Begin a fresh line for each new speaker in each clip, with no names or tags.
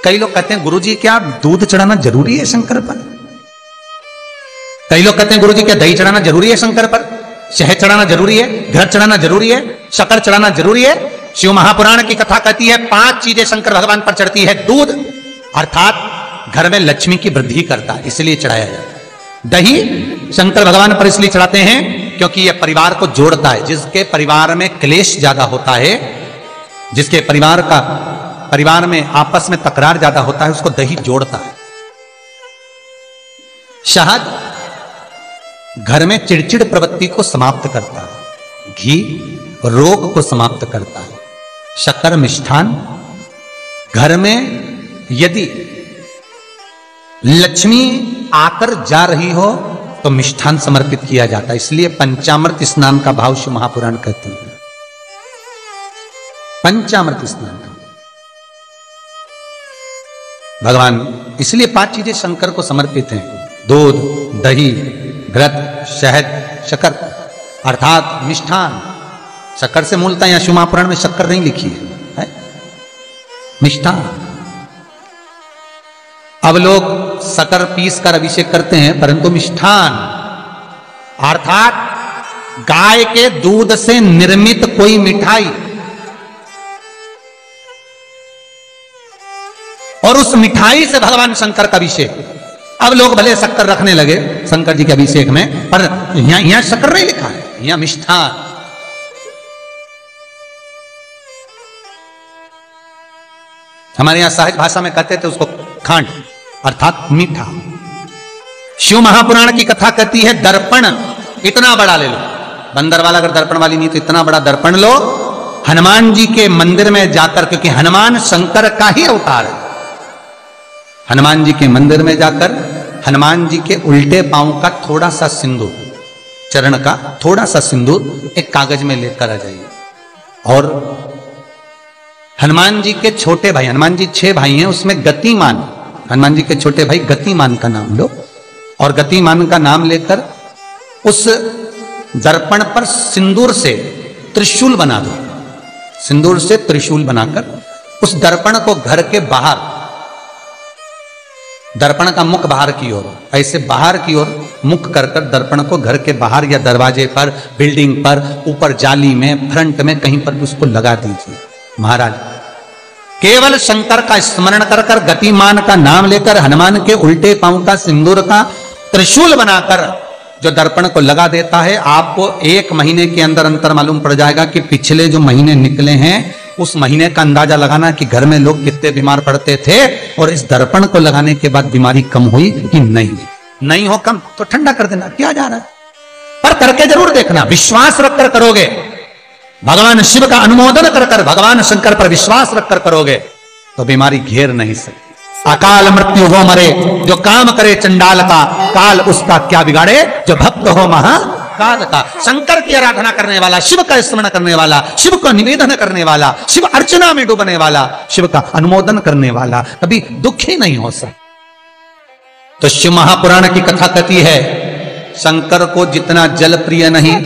कई लोग कहते हैं गुरुजी क्या दूध चढ़ाना जरूरी है शंकर पर? कई लोग कहते हैं गुरुजी क्या दही चढ़ाना जरूरी है शंकर पर? शहद चढ़ाना जरूरी है? घृत चढ़ाना जरूरी है? शक्कर चढ़ाना जरूरी है? शिव महापुराण की कथा कहती है 5 चीजें शंकर भगवान पर चढ़ती है। दूध अर्थात घर में लक्ष्मी की वृद्धि करता है, इसलिए चढ़ाया जाता है। दही शंकर भगवान पर इसलिए चढ़ाते हैं क्योंकि यह परिवार को जोड़ता है। जिसके परिवार में क्लेश ज्यादा होता है, जिसके परिवार में आपस में तकरार ज्यादा होता है, उसको दही जोड़ता है। शहद घर में चिड़चिड़ प्रवृत्ति को समाप्त करता है। घी रोग को समाप्त करता है। शक्कर मिष्ठान घर में यदि लक्ष्मी आकर जा रही हो तो मिष्ठान समर्पित किया जाता है, इसलिए पंचामृत स्नान का भाव शिव महापुराण कहते हैं। पंचामृत स्नान का भगवान इसलिए 5 चीजें शंकर को समर्पित हैं। दूध, दही, घृत, शहद, शक्कर अर्थात मिष्ठान। शक्कर से मूलतः यहां शिव महापुराण में शक्कर नहीं लिखी है, मिष्ठान। अब लोग शक्कर पीस कर अभिषेक करते हैं, परंतु मिष्ठान अर्थात गाय के दूध से निर्मित कोई मिठाई और उस मिठाई से भगवान शंकर का अभिषेक। अब लोग भले शक्कर रखने लगे शंकर जी के अभिषेक में, पर यहां शक्कर नहीं लिखा है, यहां मिष्ठान। हमारे यहां सहज भाषा में कहते थे उसको खांड अर्थात मीठा। शिव महापुराण की कथा कहती है दर्पण इतना बड़ा ले लो। बंदर वाला अगर दर्पण वाली नहीं तो इतना बड़ा दर्पण लो, हनुमान जी के मंदिर में जाकर, क्योंकि हनुमान शंकर का ही अवतार है। हनुमान जी के मंदिर में जाकर हनुमान जी के उल्टे पांव का थोड़ा सा सिंदूर, चरण का थोड़ा सा सिंदूर एक कागज में लेकर आ जाइए। और हनुमान जी के छोटे भाई, हनुमान जी 6 भाई हैं, उसमें गतिमान, हनुमान जी के छोटे भाई गतिमान का नाम लो और गतिमान का नाम लेकर उस दर्पण पर सिंदूर से त्रिशूल बना दो। सिंदूर से त्रिशूल बनाकर उस दर्पण को घर के बाहर, दर्पण का मुख बाहर की ओर, ऐसे बाहर की ओर मुख कर कर दर्पण को घर के बाहर या दरवाजे पर, बिल्डिंग पर, ऊपर जाली में, फ्रंट में कहीं पर भी उसको लगा दीजिए। महाराज केवल शंकर का स्मरण कर कर, गतिमान का नाम लेकर, हनुमान के उल्टे पांव का सिंदूर का त्रिशूल बनाकर जो दर्पण को लगा देता है, आपको 1 महीने के अंदर अंतर मालूम पड़ जाएगा कि पिछले जो महीने निकले हैं उस महीने का अंदाजा लगाना कि घर में लोग कितने बीमार पड़ते थे और इस दर्पण को लगाने के बाद बीमारी कम हुई कि नहीं हो कम तो ठंडा कर देना, क्या जा रहा है, पर करके जरूर देखना। विश्वास रखकर करोगे, भगवान शिव का अनुमोदन कर कर, भगवान शंकर पर विश्वास रखकर करोगे तो बीमारी घेर नहीं सकती। अकाल मृत्यु हो मरे जो काम करे चंडाल का, काल उसका क्या बिगाड़े जो भक्त हो महाकाल का। शंकर की आराधना करने वाला, शिव का स्मरण करने वाला, शिव को निवेदन करने वाला, शिव अर्चना में डूबने वाला, शिव का अनुमोदन करने वाला कभी दुखी नहीं हो सकता। तो शिव महापुराण की कथा कहती है शंकर को जितना जल प्रिय नहीं,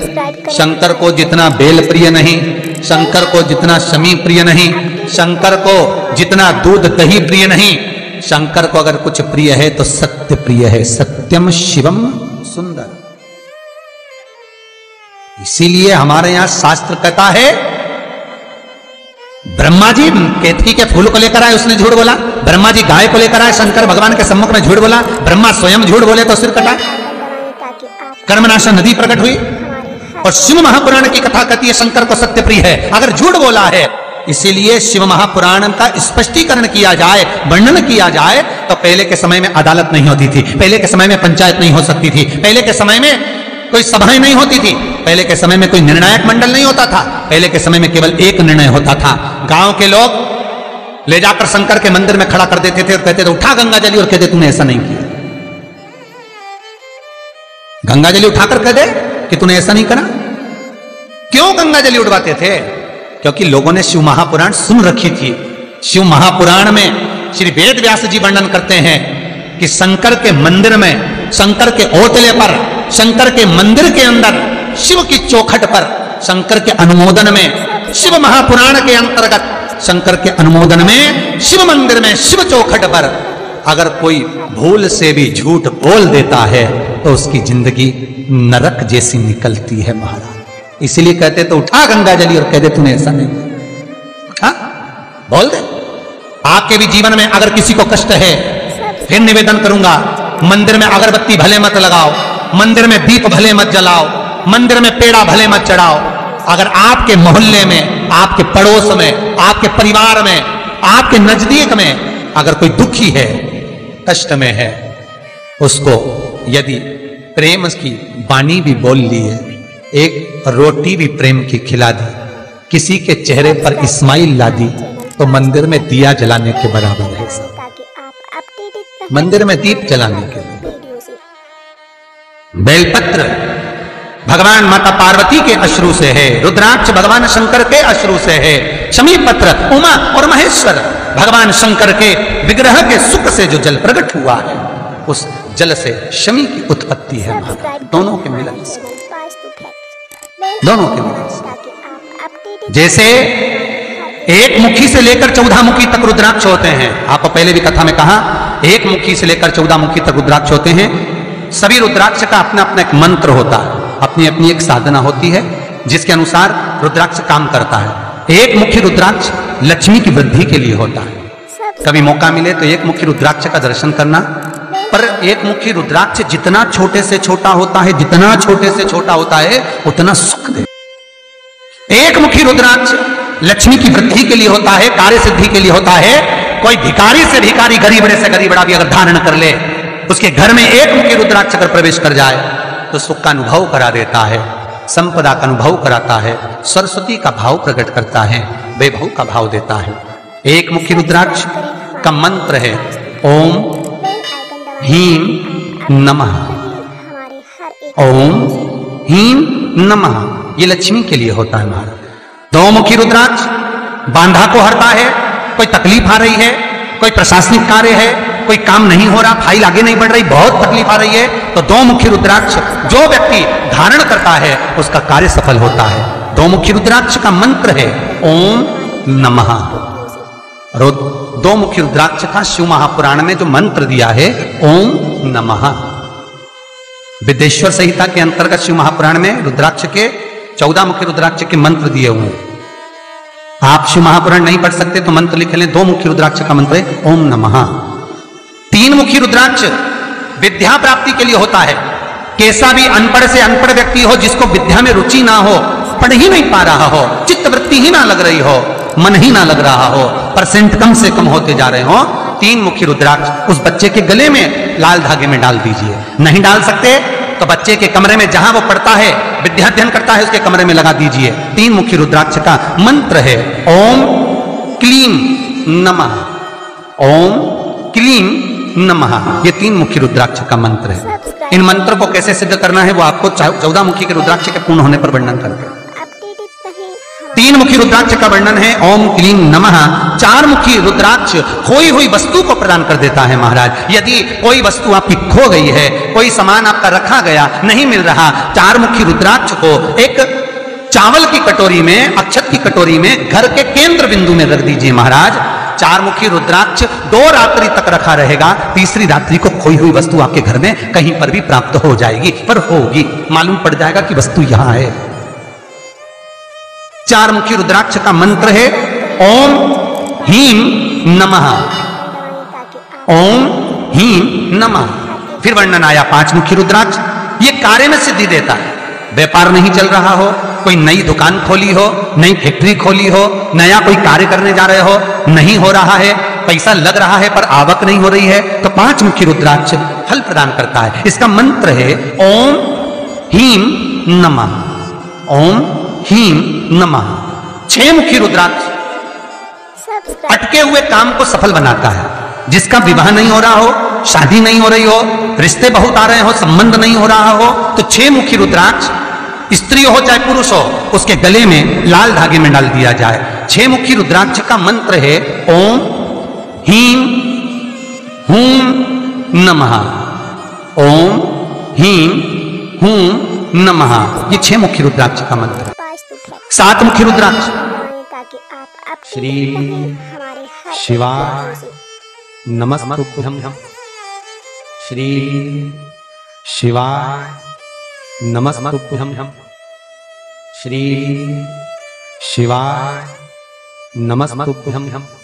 शंकर को जितना बेल प्रिय नहीं, शंकर को जितना शमी प्रिय नहीं, शंकर को जितना दूध दही प्रिय नहीं, शंकर को अगर कुछ प्रिय है तो सत्य प्रिय है। सत्यम शिवम सुंदर। इसीलिए हमारे यहां शास्त्र कहता है ब्रह्मा जी केतकी के फूल को लेकर आए, उसने झूठ बोला। ब्रह्मा जी गाय को लेकर आए, शंकर भगवान के सम्मुख में झूठ बोला। ब्रह्मा स्वयं झूठ बोले तो सिर कटा। कर्मनाशा नदी प्रकट हुई। और शिव महापुराण की कथा कहती है शंकर को सत्य प्रिय है, अगर झूठ बोला है। इसीलिए शिव महापुराण का स्पष्टीकरण किया जाए, वर्णन किया जाए तो पहले के समय में अदालत नहीं होती थी, पहले के समय में पंचायत नहीं हो सकती थी, पहले के समय में कोई सभाएं नहीं होती थी, पहले के समय में कोई निर्णायक मंडल नहीं होता था, पहले के समय में केवल एक निर्णय होता था। गांव के लोग ले जाकर शंकर के मंदिर में खड़ा कर देते थे और कहते थे उठा गंगा जली, और कहते तूने ऐसा नहीं किया। गंगा जली उठाकर कह दे कि तूने ऐसा नहीं करा। क्यों गंगा जली उठवाते थे? क्योंकि लोगों ने शिव महापुराण सुन रखी थी। शिव महापुराण में श्री वेद व्यास जी वर्णन करते हैं कि शंकर के मंदिर में, शंकर के ओटले पर, शंकर के मंदिर के अंदर, शिव की चौखट पर, शंकर के अनुमोदन में शिव महापुराण के अंतर्गत शंकर के अनुमोदन में शिव मंदिर में शिव चौखट पर अगर कोई भूल से भी झूठ बोल देता है तो उसकी जिंदगी नरक जैसी निकलती है महाराज। इसीलिए कहते तो उठा गंगा जली और कह दे तूने ऐसा नहीं उठा, बोल दे। आपके भी जीवन में अगर किसी को कष्ट है, फिर निवेदन करूंगा, मंदिर में अगरबत्ती भले मत लगाओ, मंदिर में दीप भले मत जलाओ, मंदिर में पेड़ा भले मत चढ़ाओ। अगर आपके मोहल्ले में, आपके पड़ोस में, आपके परिवार में, आपके नजदीक में अगर कोई दुखी है, कष्ट में है, उसको यदि प्रेम की वाणी भी बोल ली है, एक रोटी भी प्रेम की खिला दी, किसी के चेहरे पर इस्माइल ला दी, तो मंदिर में दिया जलाने के बराबर है। मंदिर में दीप जलाने के लिए बेलपत्र भगवान माता पार्वती के अश्रु से है, रुद्राक्ष भगवान शंकर के अश्रु से है, शमी पत्र उमा और महेश्वर भगवान शंकर के विग्रह के सुख से जो जल प्रकट हुआ है, उस जल से शमी की उत्पत्ति है। दोनों के मिलन से, दोनों के मिलन से। जैसे एक मुखी से लेकर 14 मुखी तक रुद्राक्ष होते हैं। आपको पहले भी कथा में कहा, एक मुखी से लेकर 14 मुखी तक रुद्राक्ष होते हैं। सभी रुद्राक्ष का अपना अपना एक मंत्र होता है, अपनी अपनी एक साधना होती है जिसके अनुसार रुद्राक्ष काम करता है। एक मुखी रुद्राक्ष लक्ष्मी की वृद्धि के लिए होता है। कभी मौका मिले तो एक मुखी रुद्राक्ष का दर्शन करना। पर एक मुखी रुद्राक्ष जितना छोटे से छोटा होता है, जितना छोटे से छोटा होता है, उतना सुख दे। एक मुखी रुद्राक्ष लक्ष्मी की वृद्धि के लिए होता है, कार्य सिद्धि के लिए होता है। कोई भिखारी से भिखारी, गरीबड़े से गरीबड़ा भी अगर धारण कर ले, उसके घर में एक मुखी रुद्राक्ष अगर प्रवेश कर जाए तो सुख का अनुभव करा देता है, संपदा का अनुभव कराता है, सरस्वती का भाव प्रकट करता है, वैभव का भाव देता है। एक मुखी रुद्राक्ष का मंत्र है ओम ह्रीं नमः। ओम ह्रीं नमः, ये लक्ष्मी के लिए होता है महाराज। दो मुखी रुद्राक्ष बांधा को हरता है। कोई तकलीफ आ रही है, कोई प्रशासनिक कार्य है, कोई काम नहीं हो रहा, फाइल आगे नहीं बढ़ रही, बहुत तकलीफ आ रही है, तो दो मुखी रुद्राक्ष जो व्यक्ति धारण करता है उसका कार्य सफल होता है। दो मुखी रुद्राक्ष का मंत्र है ओम नमः। और दो मुखी रुद्राक्ष का शिव महापुराण में जो मंत्र दिया है ओम नमः। विदेश्वर संहिता के अंतर्गत शिव महापुराण में रुद्राक्ष के 14 मुखी रुद्राक्ष के मंत्र दिए हुए हैं। आप शिव महापुराण नहीं पढ़ सकते तो मंत्र लिख लें। दो मुखी रुद्राक्ष का मंत्र है ओम नमः। तीन मुखी रुद्राक्ष विद्या प्राप्ति के लिए होता है। कैसा भी अनपढ़ से अनपढ़ व्यक्ति हो, जिसको विद्या में रुचि ना हो, पढ़ ही नहीं पा रहा हो, चित्त वृत्ति ही ना लग रही हो, मन ही ना लग रहा हो, परसेंट कम से कम होते जा रहे हो, तीन मुखी रुद्राक्ष उस बच्चे के गले में लाल धागे में डाल दीजिए। नहीं डाल सकते तो बच्चे के कमरे में जहां वो पढ़ता है, विद्याध्ययन करता है, उसके कमरे में लगा दीजिए। तीन मुखी रुद्राक्ष का मंत्र है ओम क्लीं नमः। ओम क्लीं नमः, ये तीन मुखी रुद्राक्ष का मंत्र है। इन मंत्र को कैसे सिद्ध करना है वो आपको 14 मुखी के रुद्राक्ष के पूर्ण होने पर वर्णन करके। तीन मुखी रुद्राक्ष का वर्णन है ओम क्लीं नमः। चार मुखी रुद्राक्ष खोई हुई वस्तु को प्रदान कर देता है महाराज। यदि कोई वस्तु आपकी खो गई है, कोई सामान आपका रखा गया नहीं मिल रहा, चार मुखी रुद्राक्ष को एक चावल की कटोरी में, अक्षत की कटोरी में घर के केंद्र बिंदु में रख दीजिए महाराज। चार मुखी रुद्राक्ष 2 रात्रि तक रखा रहेगा। तीसरी रात्रि को खोई हुई वस्तु आपके घर में कहीं पर भी प्राप्त हो जाएगी, पर होगी, मालूम पड़ जाएगा कि वस्तु यहां है। चार मुखी रुद्राक्ष का मंत्र है ओम ह्रीं नमः। ओम ह्रीं नमः। फिर वर्णन आया 5 मुखी रुद्राक्ष। ये कार्य में सिद्धि देता है। व्यापार नहीं चल रहा हो, कोई नई दुकान खोली हो, नई फैक्ट्री खोली हो, नया कोई कार्य करने जा रहे हो, नहीं हो रहा है, पैसा लग रहा है पर आवक नहीं हो रही है, तो 5 मुखी रुद्राक्ष फल प्रदान करता है। इसका मंत्र है ओम ह्रीं नमः। ओम ह्रीं नमः। 6 मुखी रुद्राक्ष अटके हुए काम को सफल बनाता है। जिसका विवाह नहीं हो रहा हो, शादी नहीं हो रही हो, रिश्ते बहुत आ रहे हो, संबंध नहीं हो रहा हो, तो 6 मुखी रुद्राक्ष स्त्री हो चाहे पुरुष हो, उसके गले में लाल धागे में डाल दिया जाए। 6 मुखी रुद्राक्ष का मंत्र है ओम ह्रीं हूं नमः। ओम ह्रीं हूं नमः। ये 6 मुखी रुद्राक्ष का मंत्र है। 7 मुखी रुद्राक्ष श्री शिवाय नमस्तुभ्यं। श्री शिवाय नमस्तुभ्यं। श्री शिवाय नमस्तुभ्यं।